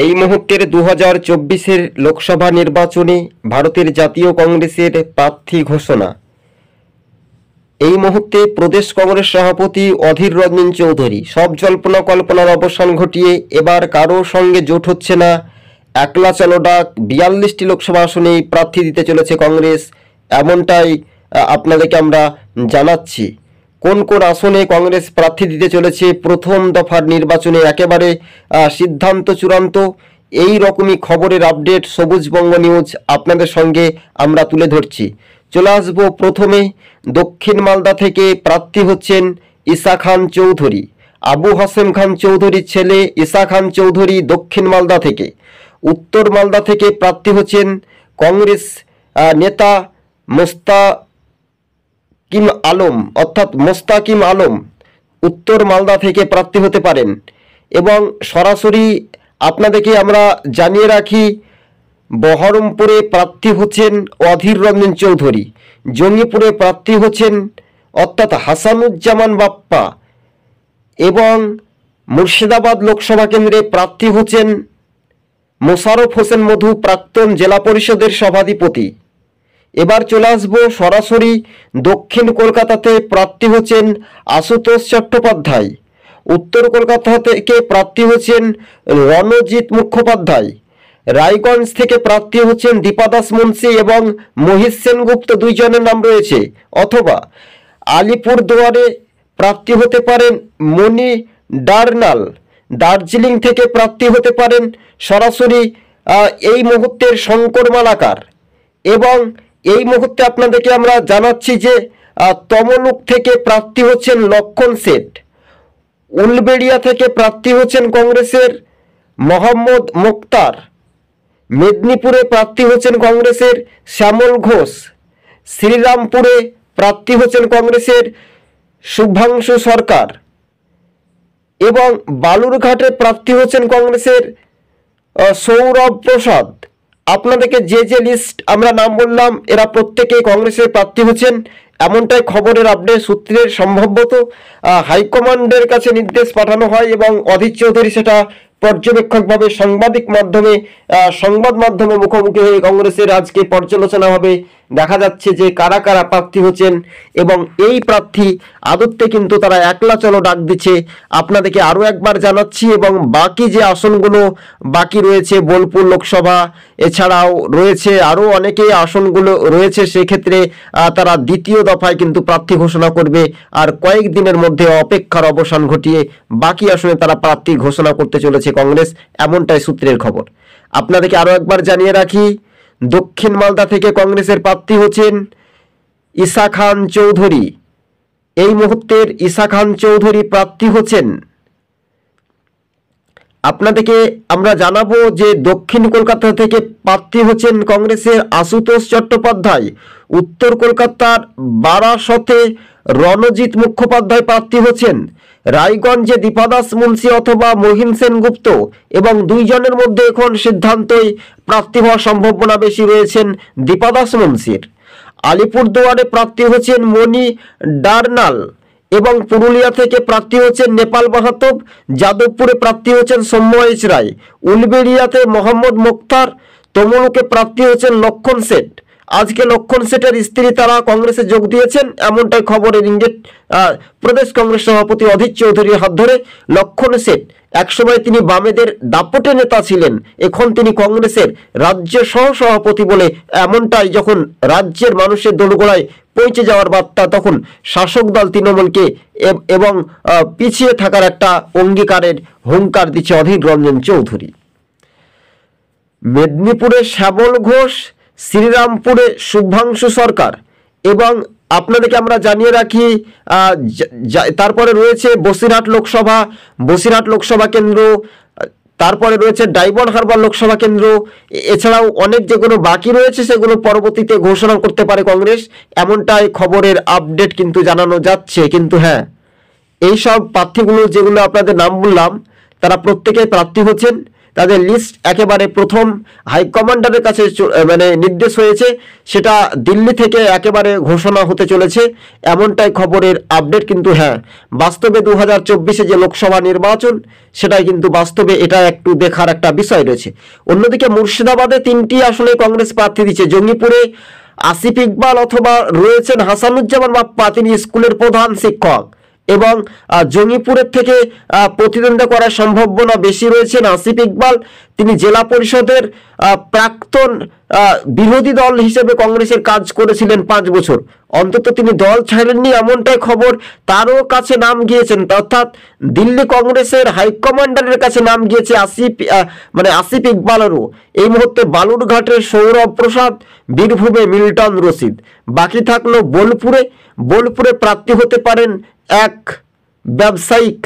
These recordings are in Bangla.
এই মুহূর্তের 2024-এর লোকসভা নির্বাচনে ভারতের জাতীয় কংগ্রেসের প্রার্থী ঘোষণা। এই মুহূর্তে প্রদেশ কংগ্রেস সভাপতি অধীর রঞ্জন চৌধুরী সব জল্পনা কল্পনার অবসান ঘটিয়ে এবার কারো সঙ্গে জোট হচ্ছে না, একলা চলো ডাক 42টি লোকসভা আসনেই প্রার্থী দিতে চলেছে কংগ্রেস, এমনটাই আপনাদেরকে আমরা জানাচ্ছি। কোন কোন আসনে কংগ্রেস প্রার্থী দিতে চলেছে প্রথম দফার নির্বাচনে একেবারে সিদ্ধান্ত চূড়ান্ত, এই রকমই খবরের আপডেট সবুজবঙ্গ নিউজ আপনাদের সঙ্গে আমরা তুলে ধরছি। চলে আসবো প্রথমে দক্ষিণ মালদা থেকে প্রার্থী হচ্ছেন ঈসা খান চৌধুরী। আবু হাসেম খান চৌধুরীর ছেলে ঈসা খান চৌধুরী দক্ষিণ মালদা থেকে। উত্তর মালদা থেকে প্রার্থী হচ্ছেন কংগ্রেস নেতা মোস্তাকিম আলম উত্তর মালদা থেকে প্রার্থী হতে পারেন। এবং সরাসরি আপনাদেরকে আমরা জানিয়ে রাখি বহরমপুরে প্রার্থী হচ্ছেন অধীর রঞ্জন চৌধুরী, জঙ্গিপুরে প্রার্থী হচ্ছেন অর্থাৎ হাসানুজ্জামান বাপ্পা, এবং মুর্শিদাবাদ লোকসভা কেন্দ্রে প্রার্থী হচ্ছেন মোশাররফ হোসেন মধু, প্রাক্তন জেলা পরিষদের সভাধিপতি। এবার চলে আসবো সরাসরি দক্ষিণ কলকাতাতে প্রার্থী হচ্ছেন আশুতোষ চট্টোপাধ্যায়। উত্তর কলকাতা থেকে প্রার্থী হচ্ছেন রণজিৎ মুখোপাধ্যায়। রায়গঞ্জ থেকে প্রার্থী হচ্ছেন দীপাদাস মুন্সি এবং মহিষ সেনগুপ্ত, দুইজনের নাম রয়েছে। অথবা আলিপুরদুয়ারে প্রার্থী হতে পারেন মণি ডার্নাল। দার্জিলিং থেকে প্রার্থী হতে পারেন সরাসরি এই মুহূর্তের শঙ্কর মালাকার। এবং এই মুহূর্তে আপনাদেরকে আমরা জানাচ্ছি যে তমলুক থেকে প্রার্থী হচ্ছেন লক্ষণ শেঠ। উলবেড়িয়া থেকে প্রার্থী হচ্ছেন কংগ্রেসের মোহাম্মদ মুক্তার। মেদিনীপুরে প্রার্থী হচ্ছেন কংগ্রেসের শ্যামল ঘোষ। শ্রীরামপুরে প্রার্থী হচ্ছেন কংগ্রেসের শুভাংশু সরকার। এবং বালুরঘাটে প্রার্থী হচ্ছেন কংগ্রেসের সৌরভ প্রসাদ। আপনাদেরকে যে লিস্ট আমরা নাম বললাম এরা প্রত্যেকেই কংগ্রেসের প্রার্থী হচ্ছেন, এমনটাই খবরের আপডেট সূত্রের। সম্ভবত হাইকমান্ডের কাছে নির্দেশ পাঠানো হয় এবং অধীর চৌধুরী সেটা পর্যবেক্ষকভাবে সংবাদ মাধ্যমে মুখোমুখি হয়ে কংগ্রেসের আজকে পর্যালোচনা হবে। দেখা যাচ্ছে যে কারা কারা প্রার্থী হচ্ছেন এবং এই প্রার্থী আদতে কিন্তু তারা একলা চলো ডাক দিচ্ছে। আপনাদেরকে আরও একবার জানাচ্ছি। এবং বাকি যে আসনগুলো বাকি রয়েছে, বোলপুর লোকসভা, এছাড়াও রয়েছে আরও অনেকেই আসনগুলো রয়েছে, সেক্ষেত্রে তারা দ্বিতীয় দফায় কিন্তু প্রার্থী ঘোষণা করবে। আর কয়েকদিনের মধ্যে অপেক্ষার অবসান ঘটিয়ে বাকি আসনে তারা প্রার্থী ঘোষণা করতে চলেছে কংগ্রেস, এমনটাই সূত্রের খবর। আপনাদেরকে আরও একবার জানিয়ে রাখি দক্ষিণ মালদা থেকে কংগ্রেসের প্রার্থী হচ্ছেন ঈসা খান চৌধুরী। এই মুহূর্তের ঈসা খান চৌধুরী প্রার্থী হচ্ছেন। আপনাদেরকে আমরা জানাবো যে দক্ষিণ কলকাতা থেকে প্রার্থী হচ্ছেন কংগ্রেসের আশুতোষ চট্টোপাধ্যায়। উত্তর কলকাতার বারাসতে রণজিৎ মুখোপাধ্যায় প্রার্থী হচ্ছেন। রায়গঞ্জে দীপাদাস মুন্সি অথবা মহিন সেনগুপ্ত, এবং দুইজনের মধ্যে এখন সিদ্ধান্তই প্রার্থী হওয়ার সম্ভাবনা বেশি রয়েছেন দীপাদাস মুন্সির। আলিপুরদুয়ারে প্রার্থী হচ্ছেন মণি ডার্নাল এবং পুরুলিয়া থেকে প্রার্থী হচ্ছেন নেপাল মাহাতো। যাদবপুরে প্রার্থী হচ্ছেন সৌম্য এইচ রায়। উলবেড়িয়াতে মোহাম্মদ মুক্তার। তমলুকে প্রার্থী হচ্ছেন লক্ষণ শেঠ। আজকে লক্ষণ শেঠের স্ত্রী তারা কংগ্রেসে যোগ দিয়েছেন, এমনটাই খবরের ইঙ্গিত প্রদেশ কংগ্রেস সভাপতি অধীর চৌধুরীর হাত ধরে। লক্ষণ শেঠ একসময় তিনি বামেদের দাপটে নেতা ছিলেন, এখন তিনি কংগ্রেসের রাজ্য সহ সভাপতি বলে, এমনটাই যখন রাজ্যের মানুষের দোরগোড়ায় পৌঁছে যাওয়ার বার্তা, তখন শাসক দল তৃণমূলকে এবং পিছিয়ে থাকার একটা অঙ্গীকারের হুঙ্কার দিচ্ছে অধীর রঞ্জন চৌধুরী। মেদিনীপুরে শ্যামল ঘোষ, শ্রীরামপুরে শুভাংশু সরকার। এবং আপনাদেরকে আমরা জানিয়ে রাখি তারপরে রয়েছে বসিরহাট লোকসভা কেন্দ্র, তারপরে রয়েছে ডায়মন্ড হারবার লোকসভা কেন্দ্র। এছাড়াও অনেক যেগুলো বাকি রয়েছে সেগুলো পরবর্তীতে ঘোষণা করতে পারে কংগ্রেস, এমনটাই খবরের আপডেট কিন্তু জানানো যাচ্ছে। কিন্তু হ্যাঁ, এইসব প্রার্থীগুলো যেগুলো আপনাদের নাম বললাম তারা প্রত্যেকেই প্রার্থী হচ্ছেন তাদের লিস্ট একেবারে প্রথম হাইকমান্ডারের কাছে মানে নির্দেশ হয়েছে, সেটা দিল্লি থেকে একেবারে ঘোষণা হতে চলেছে, এমনটাই খবরের আপডেট। কিন্তু হ্যাঁ, বাস্তবে 2024-এ যে লোকসভা নির্বাচন, সেটাই কিন্তু বাস্তবে এটা একটু দেখার একটা বিষয় রয়েছে। অন্যদিকে মুর্শিদাবাদে 3টি আসলে কংগ্রেস প্রার্থী দিচ্ছে। জঙ্গিপুরে আসিফ ইকবাল অথবা রয়েছেন হাসানুজ্জামান বাপ্পা, তিনি স্কুলের প্রধান শিক্ষক, এবং জঙ্গিপুরের থেকে প্রতিদ্বন্দ্বিতা করার সম্ভাবনা বেশি রয়েছেন আসিফ ইকবাল। তিনি জেলা পরিষদের প্রাক্তন বিরোধী দল হিসেবে কংগ্রেসের কাজ করেছিলেন 5 বছর, অন্তত তিনি দল ছাড়েননি, এমনটাই খবর। তারও কাছে নাম গিয়েছেন, অর্থাৎ দিল্লি কংগ্রেসের হাইকমান্ডারের কাছে নাম গিয়েছে আসিফ ইকবালেরও। এই মুহূর্তে বালুরঘাটের সৌরভ প্রসাদ, বীরভূমে মিল্টন রশিদ, বাকি থাকলো বোলপুরে প্রার্থী হতে পারেন এক ব্যবসায়িক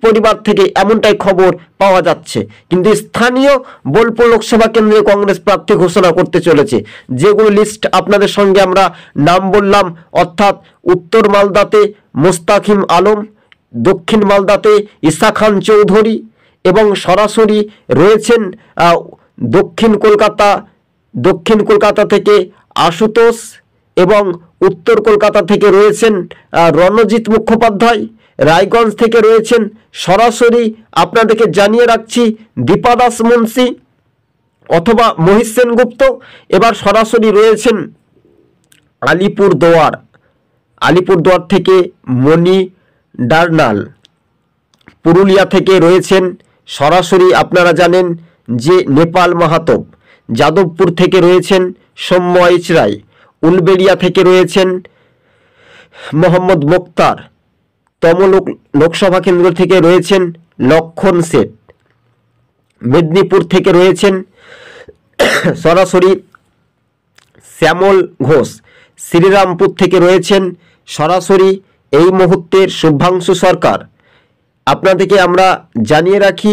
পরিবার থেকে, এমনটাই খবর পাওয়া যাচ্ছে। কিন্তু স্থানীয় বোলপুর লোকসভা কেন্দ্রে কংগ্রেস প্রার্থী ঘোষণা করতে চলেছে। যেগুলো লিস্ট আপনাদের সঙ্গে আমরা নাম বললাম, অর্থাৎ উত্তর মালদাতে মোস্তাকিম আলম, দক্ষিণ মালদাতে ঈসা খান চৌধুরী, এবং সরাসরি রয়েছেন দক্ষিণ কলকাতা থেকে আশুতোষ, এবং উত্তর কলকাতা থেকে রয়েছেন রণজিৎ মুখোপাধ্যায়, রায়গঞ্জ থেকে রয়েছেন সরাসরি আপনাদেরকে জানিয়ে রাখছি দীপাদাস মুন্সি অথবা মহিষ সেনগুপ্ত, এবার সরাসরি রয়েছেন আলিপুরদুয়ার থেকে মণি ডার্নাল, পুরুলিয়া থেকে রয়েছেন সরাসরি আপনারা জানেন যে নেপাল মাহাতো, যাদবপুর থেকে রয়েছেন সৌম্য ইচরায়, উলবেড়িয়া থেকে রয়েছেন মোহাম্মদ মোক্তার, তমলুক লোকসভা কেন্দ্র থেকে রয়েছেন লক্ষণ শেঠ, মেদিনীপুর থেকে রয়েছেন সরাসরি শ্যামল ঘোষ, শ্রীরামপুর থেকে রয়েছেন সরাসরি এই মুহূর্তের শুভাংশু সরকার। আপনাদেরকে আমরা জানিয়ে রাখি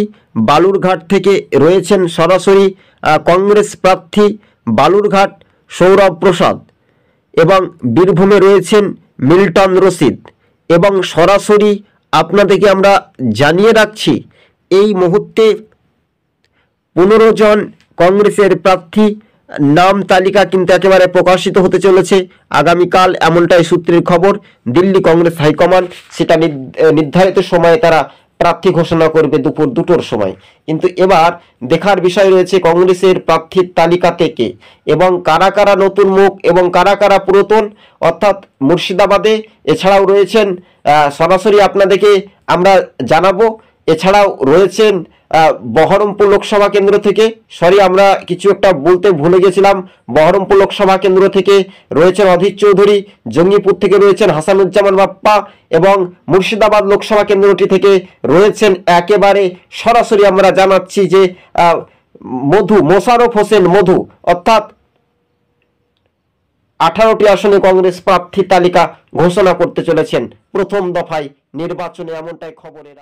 বালুরঘাট থেকে রয়েছেন সরাসরি কংগ্রেস প্রার্থী বালুরঘাট সৌরভ প্রসাদ, এবং বীরভূমে রয়েছেন মিল্টন রশিদ, এবং সরাসরি আপনাদেরকে আমরা জানিয়ে রাখছি এই মুহূর্তে 15 জন কংগ্রেসের প্রার্থী নাম তালিকা কিন্তু একেবারে প্রকাশিত হতে চলেছে আগামীকাল, এমনটাই সূত্রের খবর। দিল্লি কংগ্রেস হাইকমান্ড সেটা নির্ধারিত সময়ে তারা প্রার্থী ঘোষণা করবে দুপুর 2টোর সময়। কিন্তু এবার দেখার বিষয় রয়েছে কংগ্রেসের প্রার্থীর তালিকা থেকে, এবং কারা কারা নতুন মুখ এবং কারা কারা পুরাতন, অর্থাৎ মুর্শিদাবাদে এছাড়াও রয়েছেন সরাসরি আপনাদেরকে আমরা জানাবো, এছাড়াও রয়েছেন বহরমপুর লোকসভা কেন্দ্র থেকে, আমরা কিছু একটা বলতে ভুলে গেছিলাম, বহরমপুর লোকসভা কেন্দ্র থেকে রয়েছেন অধীর চৌধুরী, জঙ্গিপুর থেকে রয়েছেন হাসানুজ্জামান বাপ্পা, এবং মুর্শিদাবাদ লোকসভা কেন্দ্রটি থেকে রয়েছেন একেবারে সরাসরি আমরা জানাচ্ছি যে মোশাররফ হোসেন মধু, অর্থাৎ 18টি আসনে কংগ্রেস প্রার্থী তালিকা ঘোষণা করতে চলেছেন প্রথম দফায় নির্বাচনে, এমনটাই খবরের।